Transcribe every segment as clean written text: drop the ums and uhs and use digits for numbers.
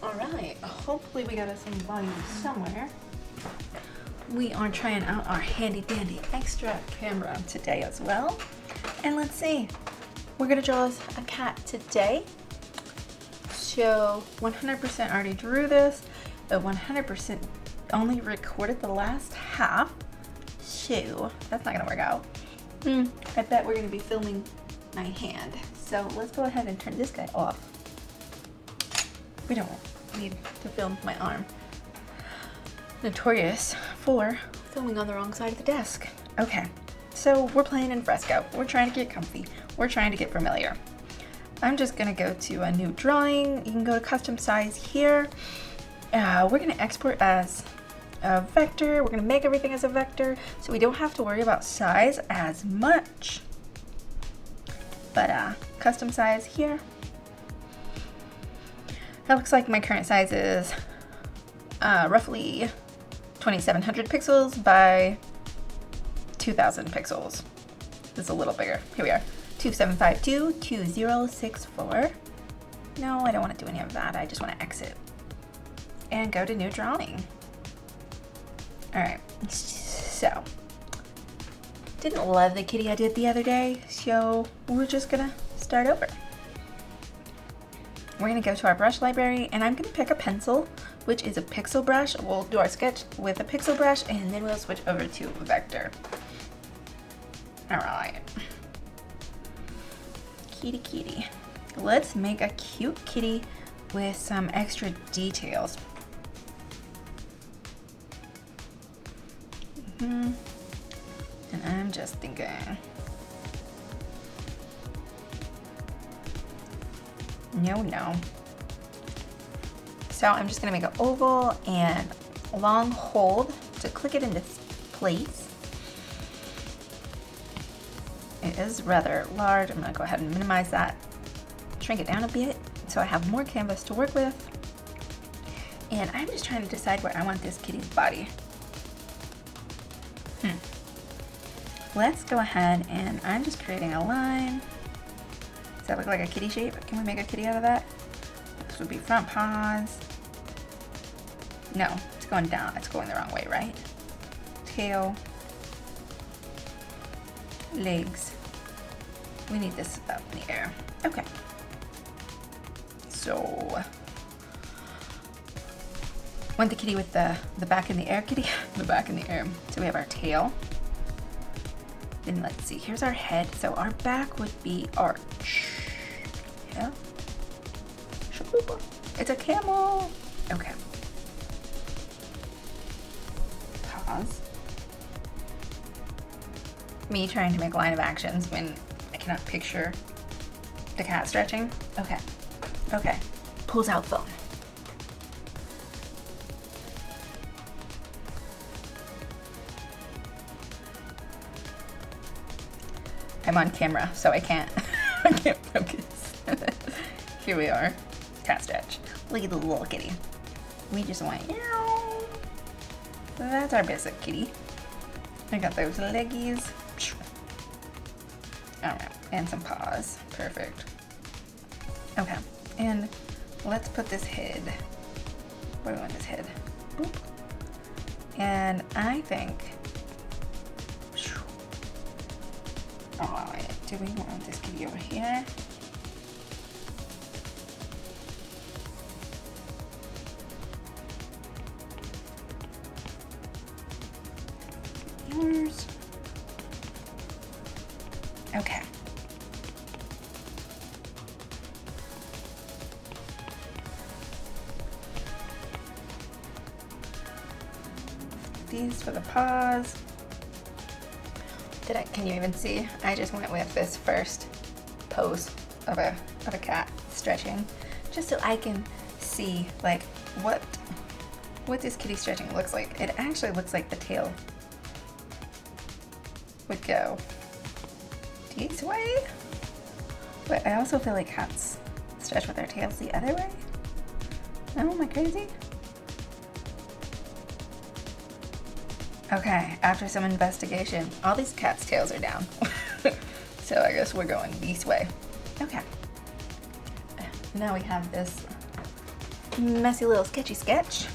Alright, hopefully we got us some volume somewhere. We are trying out our handy dandy extra camera today as well. And let's see, we're gonna draw us a cat today. So 100% already drew this, but 100% only recorded the last half. So that's not gonna work out. I bet we're gonna be filming my hand. So let's go ahead and turn this guy off. We don't need to film my arm. Notorious for filming on the wrong side of the desk. Okay, so we're playing in Fresco. We're trying to get comfy. We're trying to get familiar. I'm just gonna go to a new drawing. You can go to custom size here. We're gonna export as a vector. We're gonna make everything as a vector, so we don't have to worry about size as much. But custom size here. That looks like my current size is roughly 2700 pixels by 2000 pixels. This is a little bigger. Here we are. 2752-2064. No, I don't want to do any of that. I just want to exit and go to new drawing. All right, so didn't love the kitty I did the other day, so we're just gonna start over. We're gonna go to our brush library and I'm gonna pick a pencil, which is a pixel brush. We'll do our sketch with a pixel brush and then we'll switch over to vector. All right. Kitty kitty. Let's make a cute kitty with some extra details. And I'm just thinking, no. So I'm just gonna make an oval and a long hold to click it into place. It is rather large. I'm gonna go ahead and minimize that, shrink it down a bit so I have more canvas to work with. And I'm just trying to decide where I want this kitty's body. Let's go ahead and I'm just creating a line. Does that look like a kitty shape? Can we make a kitty out of that? This would be front paws. No, it's going down. It's going the wrong way, right? Tail. Legs. We need this up in the air. Okay. So, want the kitty with the back in the air kitty? The back in the air. So we have our tail. Then let's see, here's our head. So our back would be arch. Yeah. It's a camel. Okay. Pause. Me trying to make line of actions when I cannot picture the cat stretching. Okay. Okay. Pulls out phone. I'm on camera, so I can't focus. Here we are. Cat stretch. Look at the little kitty. We just went, meow. That's our basic kitty. I got those leggies. Alright, and some paws. Perfect. Okay, and let's put this head. Where do we want this head? Boop. And I think, alright, do we want this kitty over here? Yours. Okay. These for the paws. Can you even see? I just went with this first pose of a cat stretching, just so I can see like what this kitty stretching looks like. It actually looks like the tail would go this way, but I also feel like cats stretch with their tails the other way. Oh, am I crazy? Okay, after some investigation, all these cats' tails are down. So I guess we're going this way. Okay. Now we have this messy little sketchy sketch,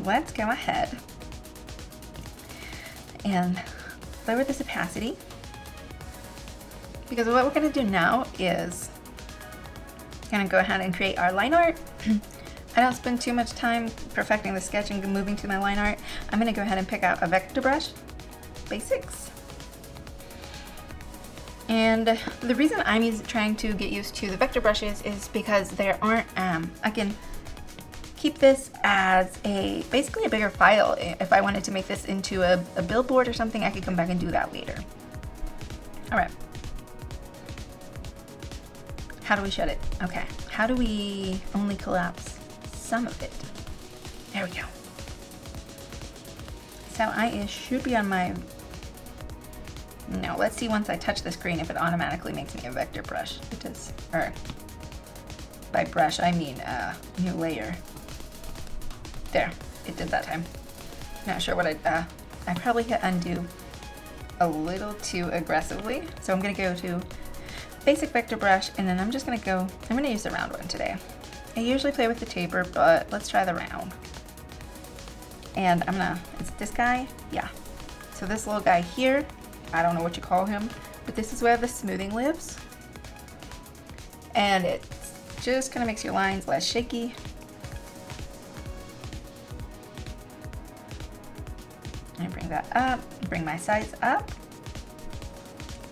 let's go ahead and lower this opacity, because what we're going to do now is going to go ahead and create our line art. I don't spend too much time perfecting the sketch and moving to my line art. I'm going to go ahead and pick out a vector brush, basics. And the reason I'm trying to get used to the vector brushes is because there aren't, I can keep this as basically a bigger file. If I wanted to make this into a billboard or something, I could come back and do that later. All right. How do we shed it? Okay. How do we only collapse some of it? There we go. So I should be on my, no, let's see once I touch the screen if it automatically makes me a vector brush. It does, or by brush I mean new layer. There, it did that time. Not sure what I probably hit undo a little too aggressively. So I'm gonna go to basic vector brush, and then I'm just gonna go, I'm gonna use the round one today. I usually play with the taper, but let's try the round. And I'm gonna, is it this guy? Yeah. So this little guy here, I don't know what you call him, but this is where the smoothing lives. And it just kind of makes your lines less shaky. And bring that up, bring my size up.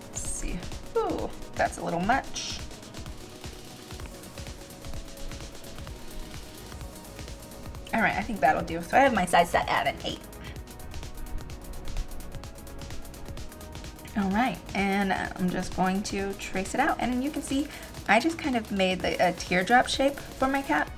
Let's see, ooh, that's a little much. All right, I think that'll do. So I have my size set at an 8. All right, and I'm just going to trace it out. And then you can see, I just kind of made a teardrop shape for my cat.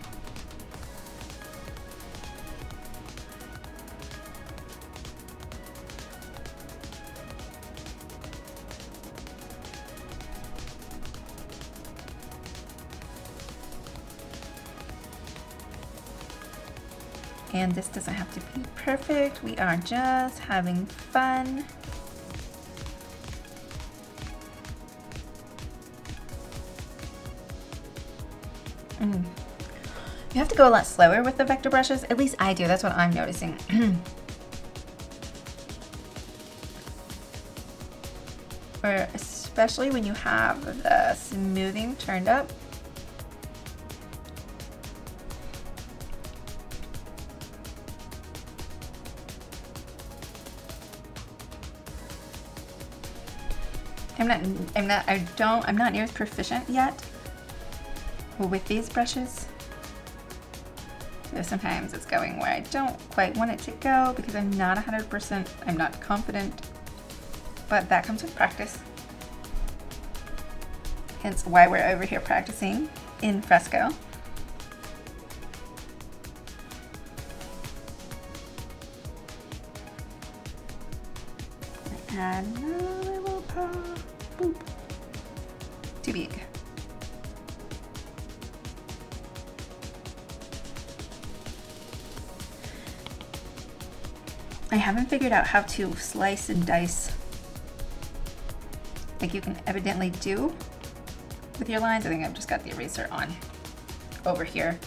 And this doesn't have to be perfect. We are just having fun. You have to go a lot slower with the vector brushes. At least I do. That's what I'm noticing. Or especially when you have the smoothing turned up. I'm not near as proficient yet with these brushes. So sometimes it's going where I don't quite want it to go because I'm not 100%, I'm not confident, but that comes with practice. Hence why we're over here practicing in Fresco. Add another little pop. Boop. Too big. I haven't figured out how to slice and dice like you can evidently do with your lines. I think I've just got the eraser on over here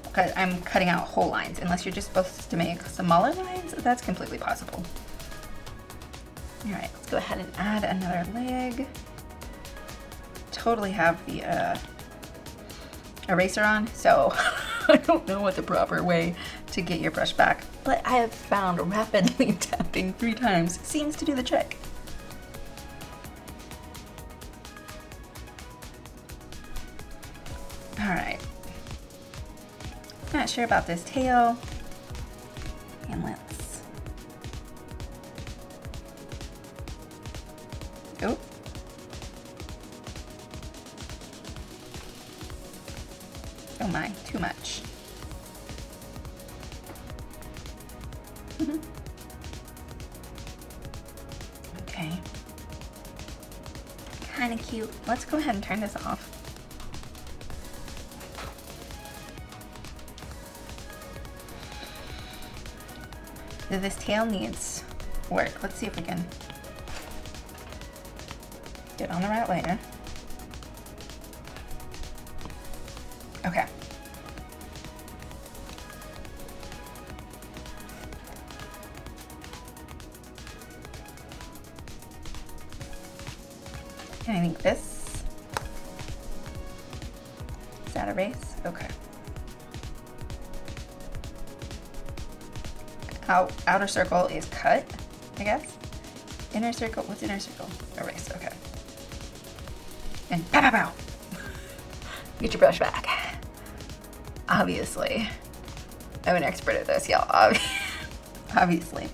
because I'm cutting out whole lines. Unless you're just supposed to make smaller lines, that's completely possible. All right, let's go ahead and add another leg. Totally have the eraser on, so I don't know what the proper way to get your brush back, but I have found rapidly tapping 3 times seems to do the trick. All right, not sure about this tail, and let's, oh. Oh my, too much. Okay. Kind of cute. Let's go ahead and turn this off. This tail needs work. Let's see if we can get on the right layer. Okay. think this, is that erase? Okay. Outer circle is cut, I guess. Inner circle, what's inner circle? Erase, okay. And pow, pow, pow. Get your brush back. Obviously. I'm an expert at this, y'all. Obviously.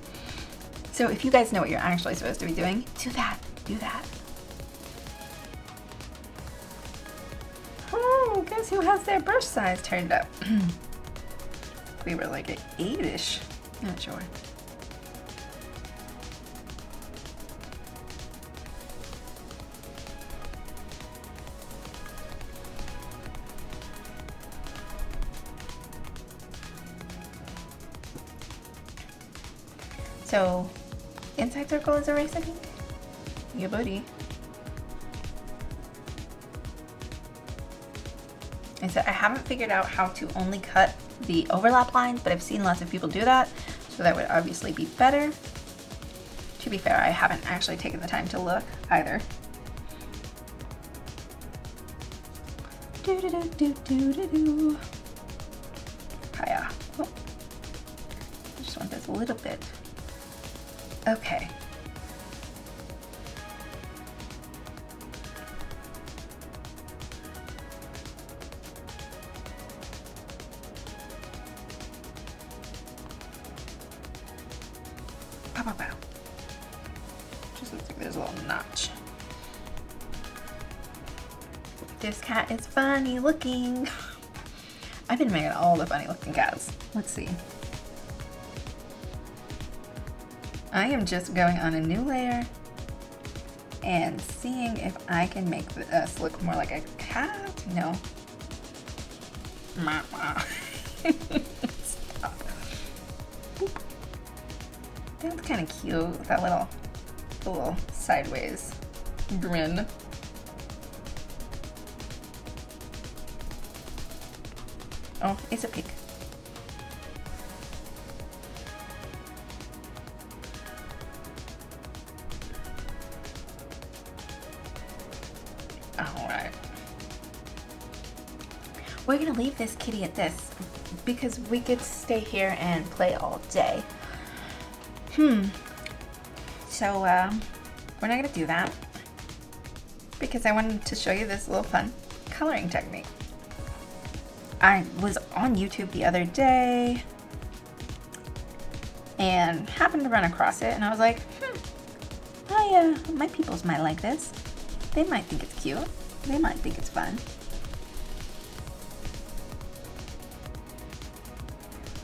So if you guys know what you're actually supposed to be doing, do that. Do that. Oh, guess who has their brush size turned up? We were like at 8-ish. Not sure. So, inside circle is erased, I think? Yeah, buddy. And so I haven't figured out how to only cut the overlap lines, but I've seen lots of people do that, so that would obviously be better. To be fair, I haven't actually taken the time to look either. Do-do-do-do-do-do-do. Hiya. Oh. I just want this a little bit. Okay. Pow, pow, pow. Just looks like there's a little notch. This cat is funny looking. I've been making all the funny looking cats. Let's see. I am just going on a new layer and seeing if I can make this look more like a cat. No. Stop. Boop. That's kind of cute. That little sideways grin. Oh, it's a pig. Alright. We're gonna leave this kitty at this because we could stay here and play all day. So, we're not gonna do that because I wanted to show you this little fun coloring technique. I was on YouTube the other day and happened to run across it, and I was like, my peoples might like this. They might think it's cute. They might think it's fun.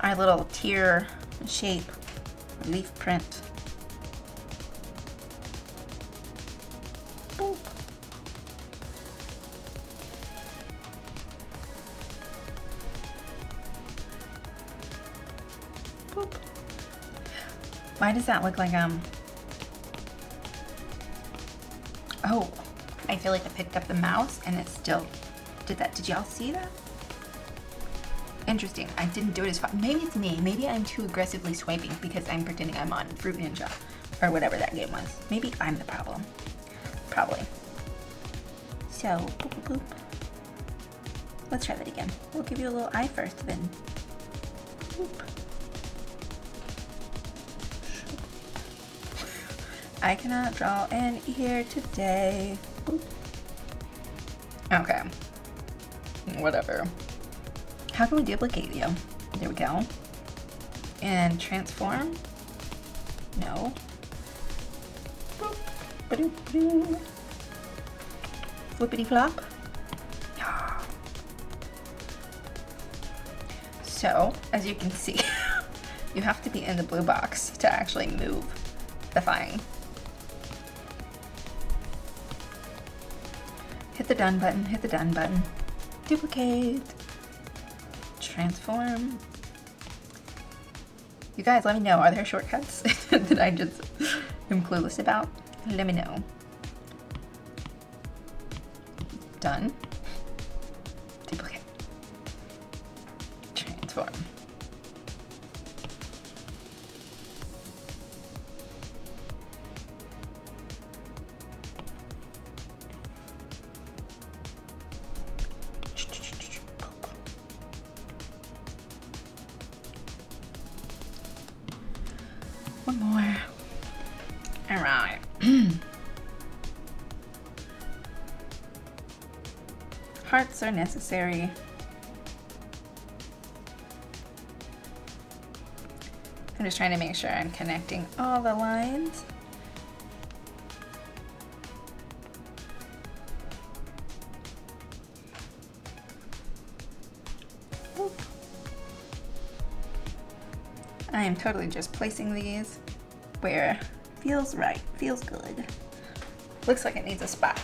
Our little tear shape leaf print. Boop. Boop. Why does that look like oh, I feel like I picked up the mouse and it still did that. Did y'all see that? Interesting. I didn't do it as fast. Maybe it's me. Maybe I'm too aggressively swiping because I'm pretending I'm on Fruit Ninja or whatever that game was. Maybe I'm the problem. Probably. So, boop, boop, boop. Let's try that again. We'll give you a little eye first then. Boop. I cannot draw an ear today. Boop. Okay. Whatever. How can we duplicate you? There we go. And transform? No. Boop. Ba-doop, ba-doo. Flippity flop. So, as you can see, you have to be in the blue box to actually move the thing. Hit the done button, hit the done button. Duplicate. Transform. You guys, let me know, are there shortcuts that I just am clueless about? Let me know. Done. Duplicate. Transform. one more. All right. Hearts are necessary. I'm just trying to make sure I'm connecting all the lines. Boop. I am totally just placing these where feels right, feels good. Looks like it needs a spot.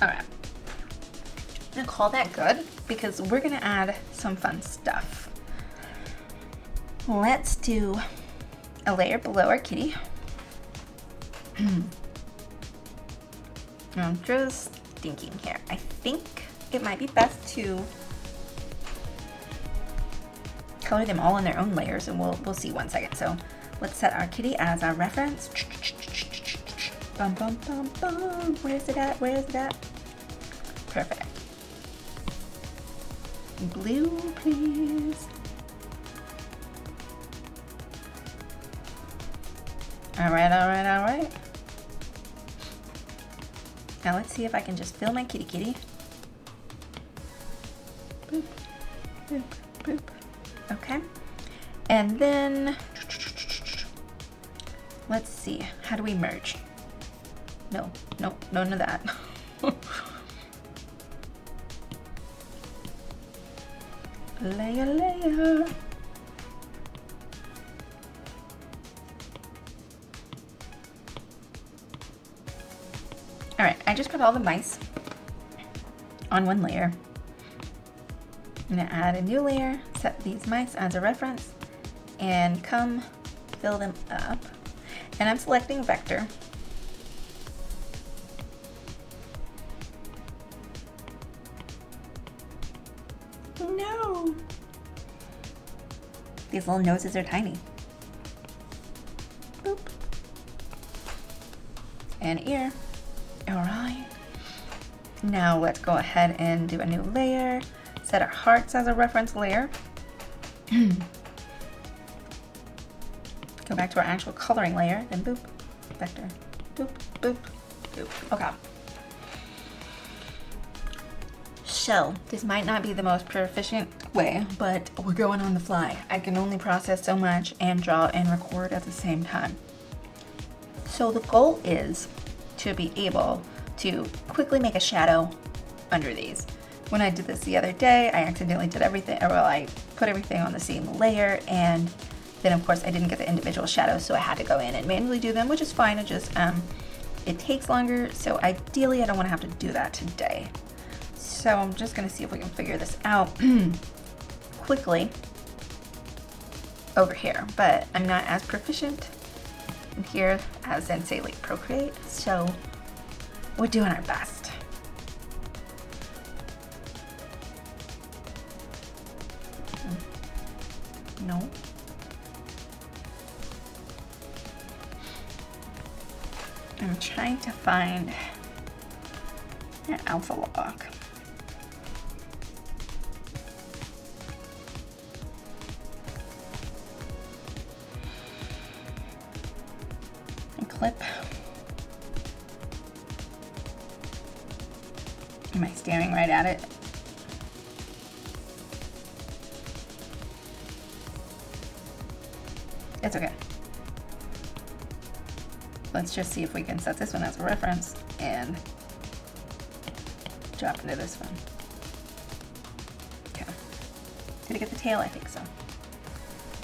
All right, I'm gonna call that good because we're gonna add some fun stuff. Let's do a layer below our kitty. I'm just thinking here. I think it might be best to color them all in their own layers, and we'll see 1 second. So let's set our kitty as our reference. Bum, bum, bum, bum. Where's it at? Where's it at? Perfect. Blue, please. All right, all right, all right. Now let's see if I can just fill my kitty kitty. Boop, boop, boop. Okay. And then, let's see, how do we merge? No, no, none of that. Layer, layer. All right, I just put all the mice on one layer. I'm gonna add a new layer, set these mice as a reference, and come fill them up. And I'm selecting vector. No! These little noses are tiny. Boop. And ear. All right. Now let's go ahead and do a new layer. Set our hearts as a reference layer. Go back to our actual coloring layer, then boop, vector, boop, boop, boop. Okay. So this might not be the most proficient way, but we're going on the fly. I can only process so much and draw and record at the same time. So the goal is to be able to quickly make a shadow under these. When I did this the other day, I accidentally did everything, or well, I put everything on the same layer, and then of course I didn't get the individual shadows, so I had to go in and manually do them, which is fine. It just, it takes longer, so ideally I don't want to have to do that today. So I'm just gonna see if we can figure this out quickly over here, but I'm not as proficient in here as in, say, like Procreate, so we're doing our best. No. I'm trying to find an alpha log. Clip. Am I staring right at it? It's okay. Let's just see if we can set this one as a reference and drop into this one. Okay. Did I get the tail? I think so.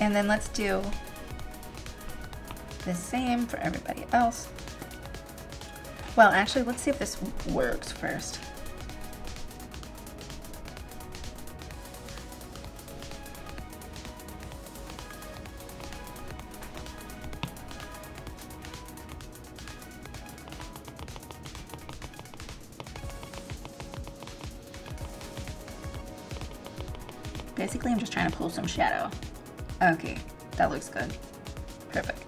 And then let's do the same for everybody else. Well, actually, let's see if this works first. Basically, I'm just trying to pull some shadow. Okay, that looks good. Perfect.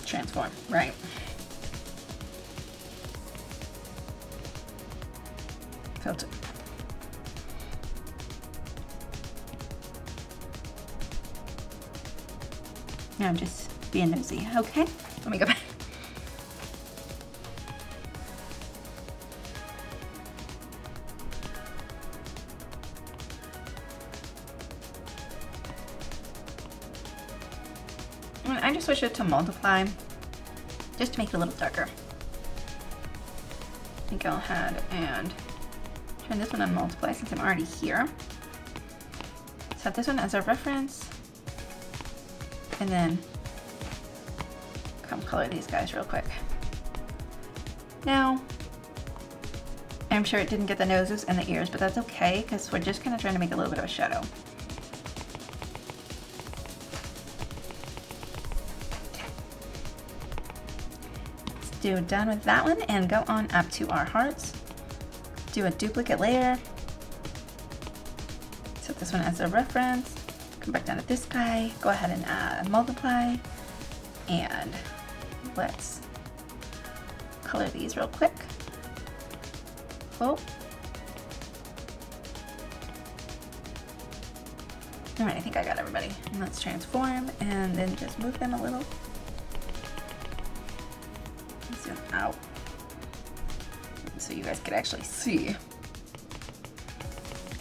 Transform, right? Filter. No, I'm just being nosy. Okay, let me go back. I just switch it to multiply just to make it a little darker. I think I'll ahead and turn this one on multiply since I'm already here. Set this one as a reference and then come color these guys real quick. Now, I'm sure it didn't get the noses and the ears, but that's okay because we're just kind of trying to make a little bit of a shadow. Done with that one and go on up to our hearts. Do a duplicate layer. Set this one as a reference. Come back down to this guy. Go ahead and add multiply. And let's color these real quick. Oh. All right, I think I got everybody. And let's transform and then just move them a little. Zoom out so you guys could actually see.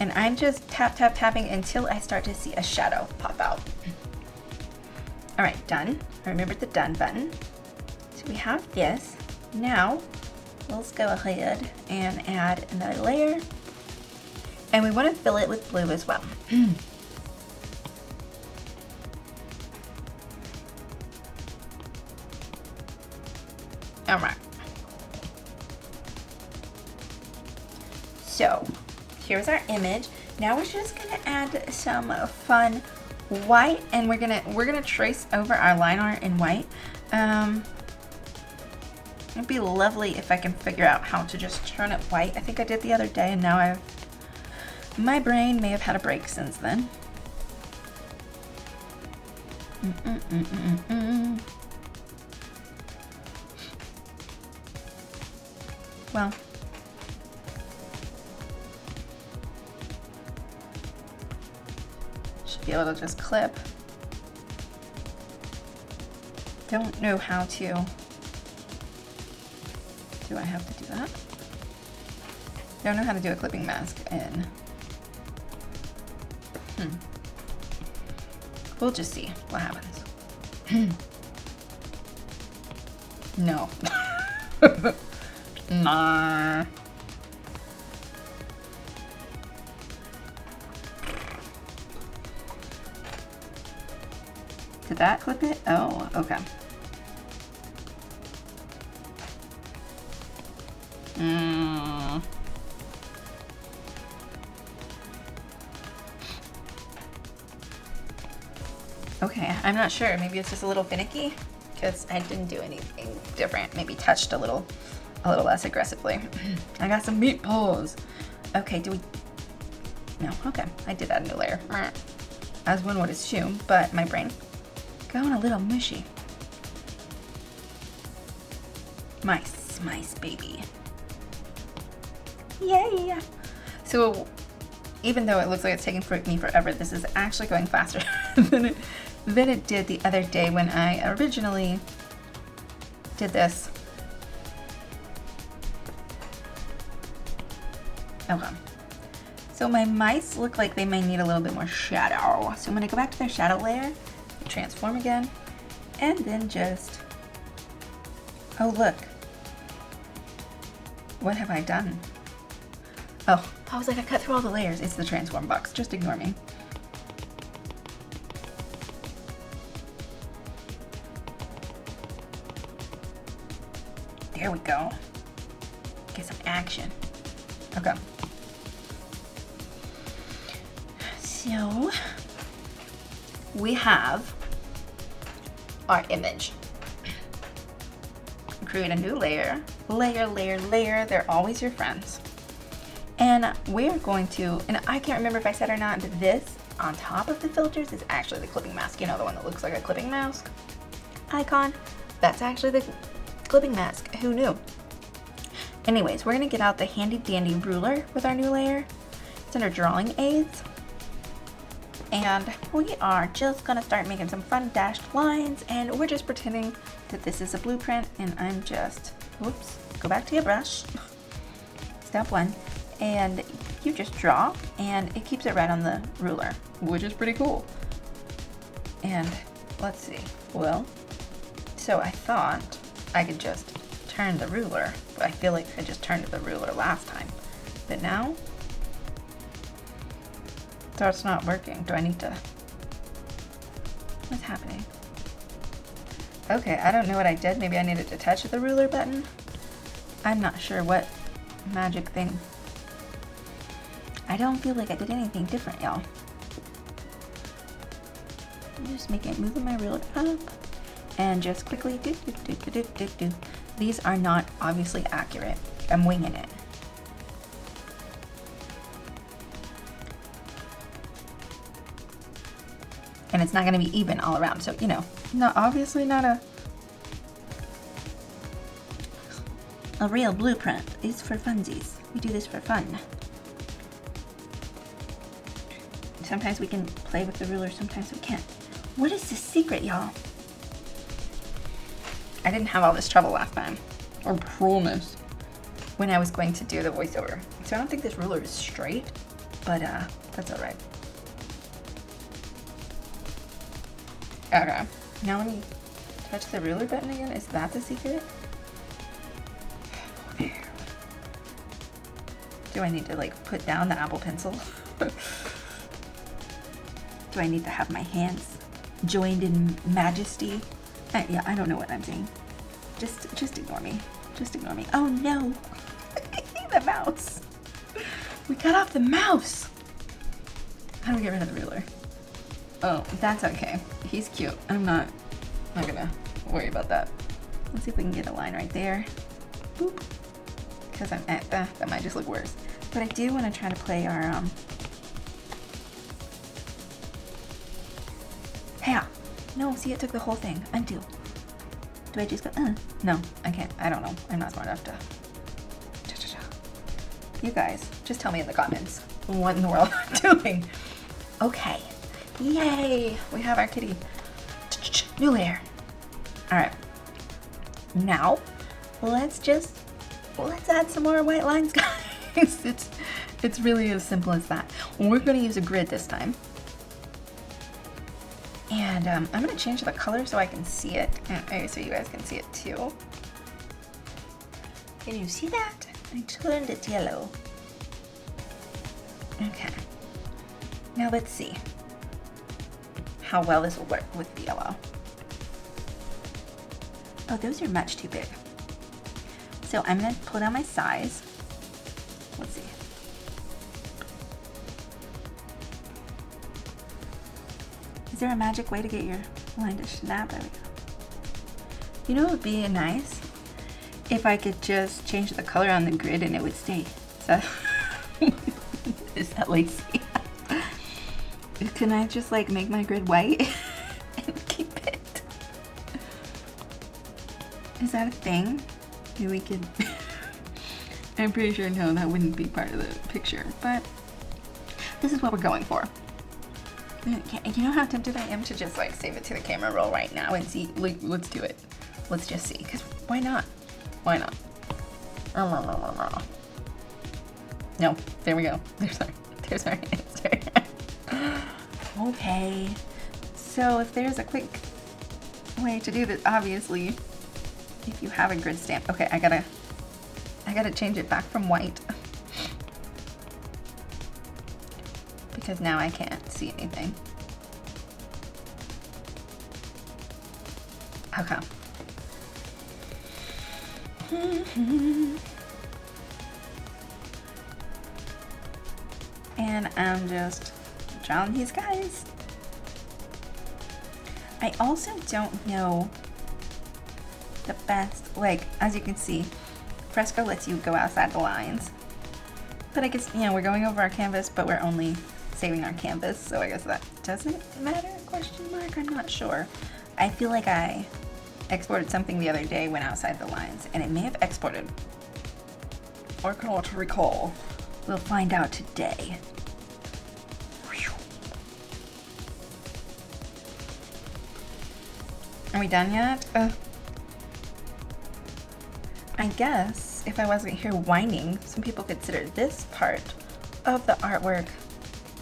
And I'm just tapping until I start to see a shadow pop out. All right, done. I remembered the done button. So we have this. Now let's go ahead and add another layer. And we want to fill it with blue as well. All right. So here's our image. Now we're just gonna add some fun white, and we're gonna trace over our line art in white. It'd be lovely if I can figure out how to just turn it white. I think I did the other day, and now my brain may have had a break since then. Well, should be able to just clip. Don't know how to. Do I have to do that? Don't know how to do a clipping mask in. We'll just see what happens. No. Nah. Did that clip it? Oh, okay. Okay, I'm not sure. Maybe it's just a little finicky because I didn't do anything different. Maybe touched a little less aggressively. I got some meatballs. Okay, do we? No, okay. I did add a new layer, as one would assume, but my brain going a little mushy. Mice, baby. Yay! So, even though it looks like it's taking me forever, this is actually going faster than it did the other day when I originally did this. Okay. So my mice look like they might need a little bit more shadow. So I'm gonna go back to their shadow layer, transform again, and then just, oh look. What have I done? Oh, I was like, I cut through all the layers. It's the transform box, just ignore me. There we go. Get some action. Okay. So we have our image. Create a new layer. Layer. They're always your friends. And we're going to, and I can't remember if I said or not, but this on top of the filters is actually the clipping mask. You know, the one that looks like a clipping mask icon? That's actually the clipping mask. Who knew? Anyways, we're gonna get out the handy dandy ruler with our new layer. It's under drawing aids. And we are just gonna start making some fun dashed lines, and we're just pretending that this is a blueprint, and I'm just, whoops, go back to your brush. Step one, and you just draw, and it keeps it right on the ruler, which is pretty cool. And let's see, well, so I thought I could just turn the ruler, but I feel like I just turned the ruler last time. But now, that's not working. Do I need to, what's happening? Okay, I don't know what I did. Maybe I needed to touch the ruler button. I'm not sure what magic thing. I don't feel like I did anything different, y'all. I'm just moving my ruler up and just quickly do. These are not obviously accurate. I'm winging it. And it's not going to be even all around, so you know, obviously not a real blueprint. It's for funsies. We do this for fun. Sometimes we can play with the ruler, sometimes we can't. What is the secret, y'all? I didn't have all this trouble last time, or promise, when I was going to do the voiceover. So I don't think this ruler is straight, but that's all right. Okay, now let me touch the ruler button again. Is that the secret? Do I need to like put down the Apple Pencil? Do I need to have my hands joined in majesty? Yeah, I don't know what I'm saying. Just ignore me. Just ignore me. Oh no, the mouse. We cut off the mouse. How do we get rid of the ruler? Oh, that's okay. He's cute. I'm not gonna worry about that. Let's see if we can get a line right there. Boop. Because I'm at that might just look worse. But I do want to try to play our Hey, no, see, it took the whole thing. Undo. Do I just go, No, I can't. I don't know. I'm not smart enough to. You guys, just tell me in the comments what in the world I'm doing. Okay. Yay! We have our kitty. New layer. All right. Now, let's add some more white lines, guys. It's really as simple as that. We're going to use a grid this time. And I'm going to change the color so I can see it, and so you guys can see it too. Can you see that? I turned it yellow. Okay. Now let's see how well this will work with the yellow. Oh, those are much too big. So I'm going to pull down my size. Let's see. Is there a magic way to get your line to snap? There we go. You know what would be nice? If I could just change the color on the grid and it would stay. So, is that lazy? Can I just like make my grid white and keep it? Is that a thing? Maybe we could. I'm pretty sure no, that wouldn't be part of the picture, but this is what we're going for. You know how tempted I am to just like save it to the camera roll right now and see, like, let's do it. Let's just see, because why not? Why not? No, there we go. There's our answer. Okay, so if there's a quick way to do this, obviously, if you have a grid stamp, okay, I gotta change it back from white because now I can't see anything. Okay. And I'm just drawing these guys. I also don't know the best, like, as you can see, Fresco lets you go outside the lines. But I guess, you know, we're going over our canvas, but we're only saving our canvas, so I guess that doesn't matter, question mark, I'm not sure. I feel like I exported something the other day, went outside the lines, and it may have exported. Or cannot recall. We'll find out today. Are we done yet? I guess if I wasn't here whining, some people consider this part of the artwork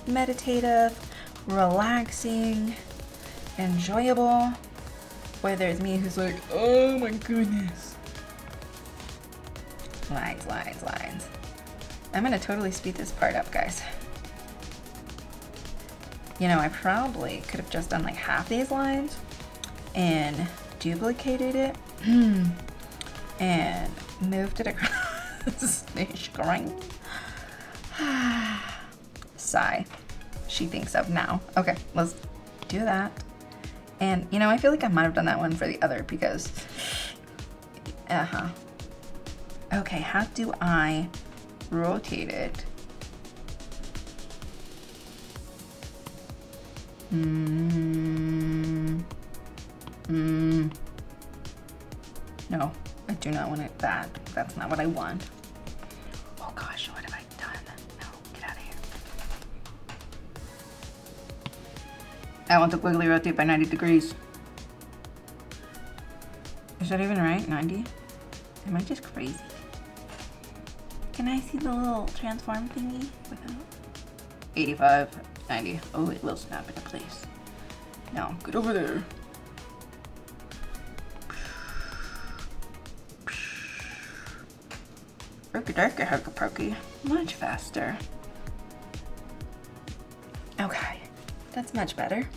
meditative, relaxing, enjoyable. Where there's me who's like, oh my goodness. Lines, lines, lines. I'm gonna totally speed this part up, guys. You know, I probably could have just done like half these lines and duplicated it and moved it across the screen. Sigh. She thinks of now. Okay, let's do that. And you know, I feel like I might have done that one for the other because, okay, how do I rotate it? No, I do not want it that. That's not what I want. Oh gosh, what have I done? No, get out of here. I want to quickly rotate by 90 degrees. Is that even right? 90? Am I just crazy? Can I see the little transform thingy without? 85, 90. Oh, it will snap into place. Now, get over there. Herky-derky, herky-perky. Much faster. Okay, that's much better.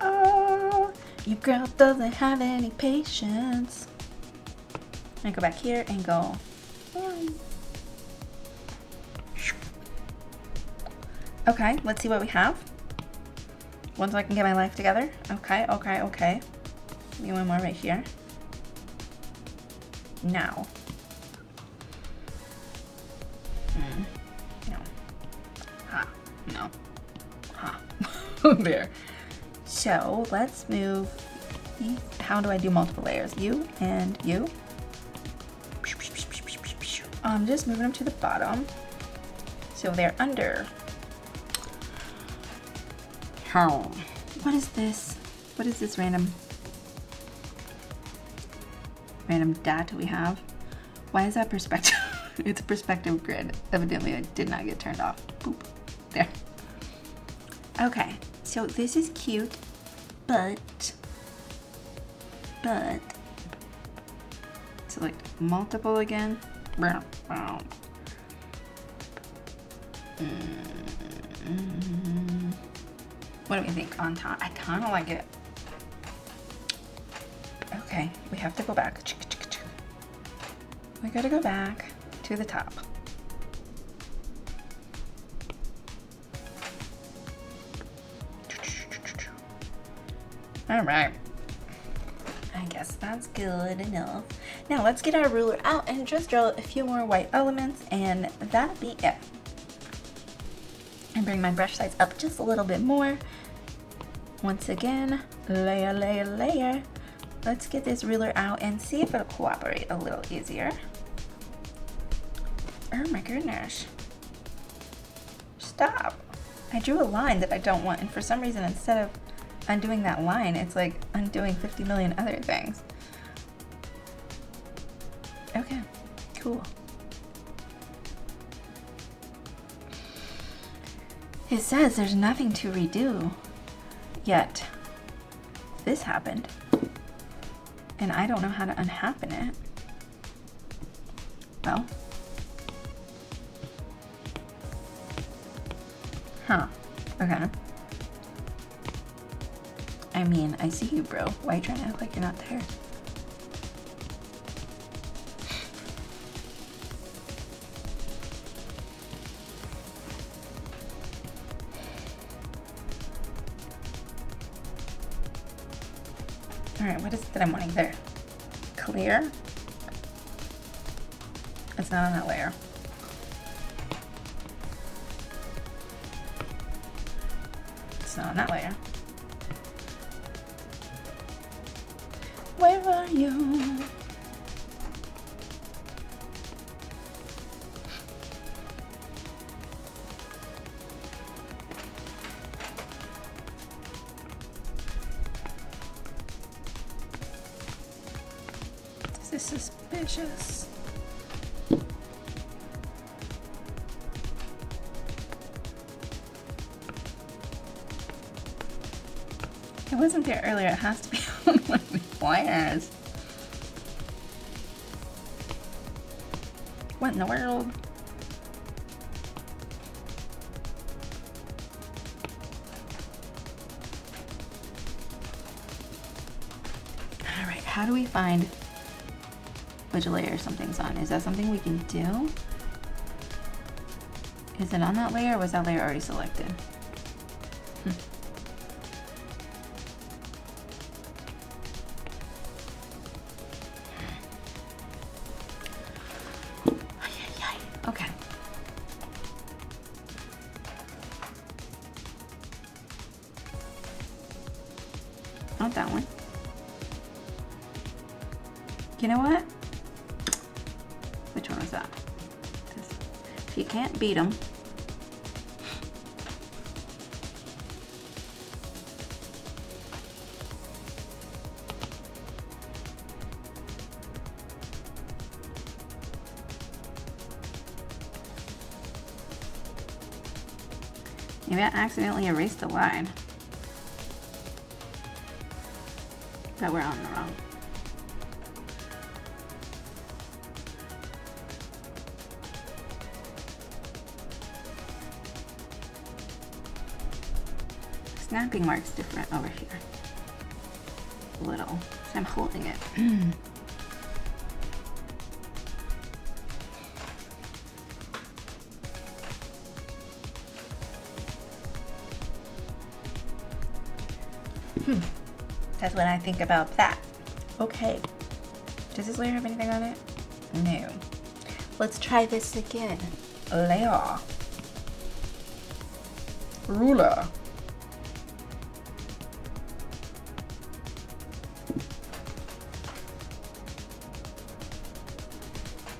Oh, your girl doesn't have any patience. I'm gonna go back here and go. Okay, let's see what we have. Once I can get my life together. Okay, okay, okay. Give me one more right here. Now. No. Ha. No. Ha. There. So let's move. How do I do multiple layers? You and you. I'm just moving them to the bottom. So they're under. How? What is this? What is this random dot we have? Why is that perspective? It's a perspective grid. Evidently, I did not get turned off. Boop. There. Okay, so this is cute, but select multiple again. What do we think on top? I kind of like it. Okay, we have to go back. We gotta go back to the top. All right. I guess that's good enough. Now let's get our ruler out and just draw a few more white elements, and that'll be it. And bring my brush size up just a little bit more. Once again, layer, layer, layer. Let's get this ruler out and see if it'll cooperate a little easier. Oh my goodness. Stop. I drew a line that I don't want, and for some reason, instead of undoing that line, it's like undoing 50 million other things. Okay, cool. It says there's nothing to redo yet. This happened, and I don't know how to unhappen it. Well. Huh. Okay. I mean, I see you, bro. Why are you trying to act like you're not there? Alright, what is it that I'm wanting there? Clear? It's not on that layer. It's not on that layer. Where are you? is suspicious. It wasn't there earlier. It has to be on one of the wires. What in the world? All right, how do we find which layer something's on? Is that something we can do? Is it on that layer or was that layer already selected? Okay. Not that one. You know what? Which one was that? If you can't beat them. Maybe I accidentally erased the line. But we're on the wrong. Snapping mark's different over here. A little. So I'm holding it. That's what I think about that. Okay. Does this layer have anything on it? No. Let's try this again. Layer. Ruler.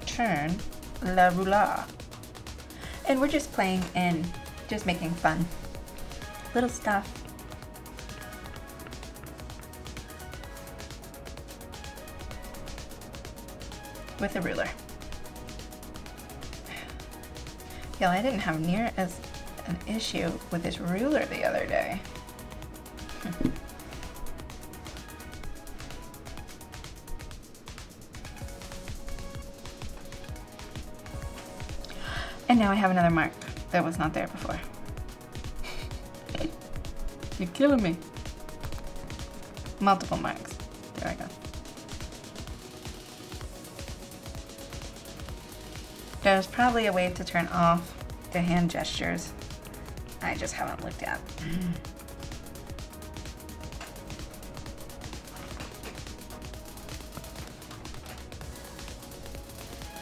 Turn la ruler. And we're just playing and just making fun. Little stuff. With a ruler. Yeah, I didn't have near as an issue with this ruler the other day. And now I have another mark that was not there before. You're killing me. Multiple marks. There I go. There's probably a way to turn off the hand gestures. I just haven't looked at.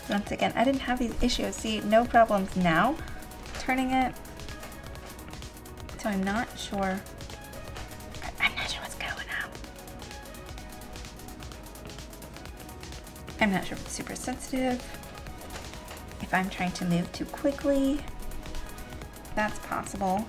Once again, I didn't have these issues. See, no problems now turning it. So I'm not sure. I'm not sure what's going on. I'm not sure if it's super sensitive. If I'm trying to move too quickly, that's possible.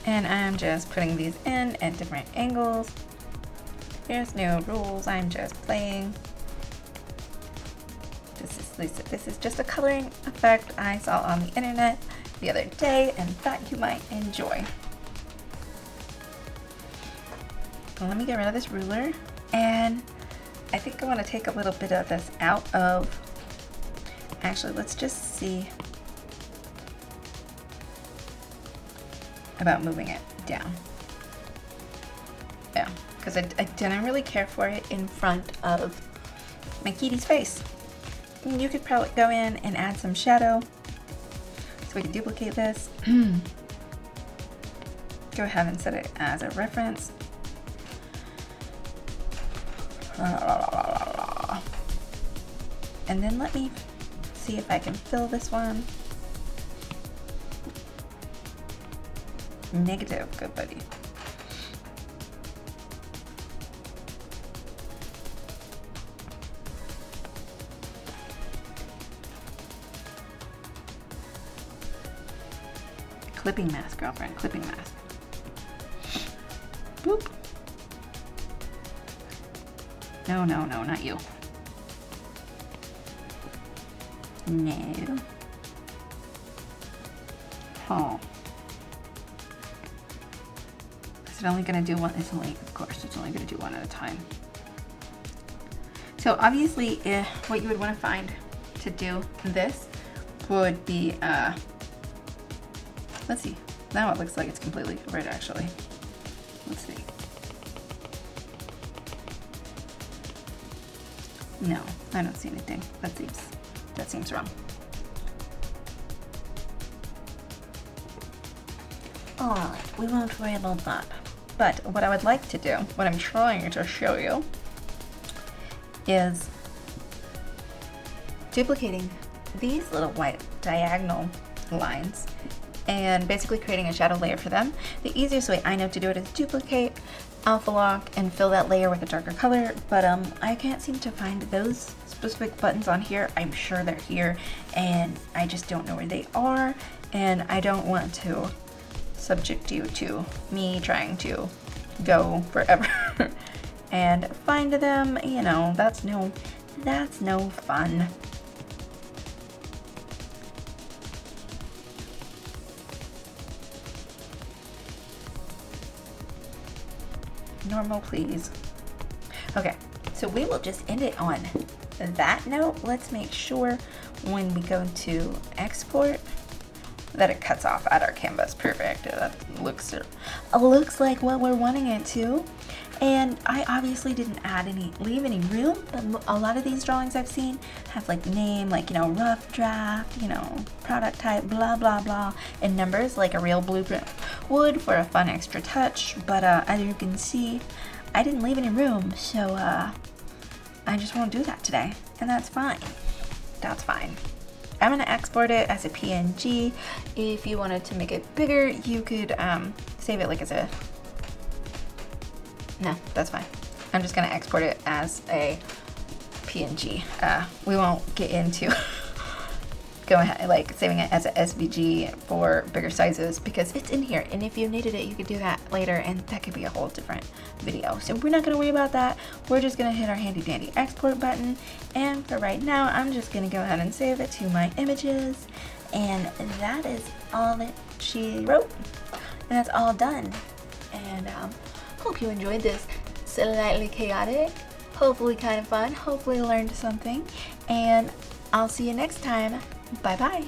And I'm just putting these in at different angles. There's no rules, I'm just playing. This is just a coloring effect I saw on the internet the other day and thought you might enjoy. Well, let me get rid of this ruler, and I think I want to take a little bit of this out of, actually let's just see about moving it down. Yeah, because I didn't really care for it in front of my kitty's face. You could probably go in and add some shadow so we can duplicate this. Go ahead and set it as a reference. And then let me see if I can fill this one. Negative, good buddy. Clipping mask, girlfriend, clipping mask. Boop. No, no, no, not you. No. Oh. Is it only gonna do one? It's only, of course, it's only gonna do one at a time. So obviously, what you would want to find to do this would be, let's see. Now it looks like it's completely covered, actually. Let's see. No, I don't see anything. That seems wrong. Alright, we won't worry about that. But what I would like to do, what I'm trying to show you, is duplicating these little white diagonal lines and basically creating a shadow layer for them. The easiest way I know to do it is duplicate, alpha lock, and fill that layer with a darker color, but I can't seem to find those specific buttons on here. I'm sure they're here and I just don't know where they are, and I don't want to subject you to me trying to go forever and find them. You know, that's no fun. Normal, please. Okay, so we will just end it on that note. Let's make sure when we go to export that it cuts off at our canvas. Perfect. That looks like what we're wanting it to. And I obviously didn't leave any room, but a lot of these drawings I've seen have like name, like, you know, rough draft, you know, product type, blah, blah, blah, and numbers like a real blueprint would for a fun extra touch. But as you can see, I didn't leave any room, so I just won't do that today, and that's fine. That's fine. I'm gonna export it as a PNG. If you wanted to make it bigger, you could save it like as a, no, that's fine. I'm just gonna export it as a PNG. We won't get into going like saving it as a SVG for bigger sizes because it's in here, and if you needed it, you could do that later, and that could be a whole different video. So we're not gonna worry about that. We're just gonna hit our handy dandy export button, and for right now, I'm just gonna go ahead and save it to my images, and that is all that she wrote, and that's all done. And hope you enjoyed this slightly chaotic, hopefully kind of fun, hopefully learned something, and I'll see you next time. Bye bye.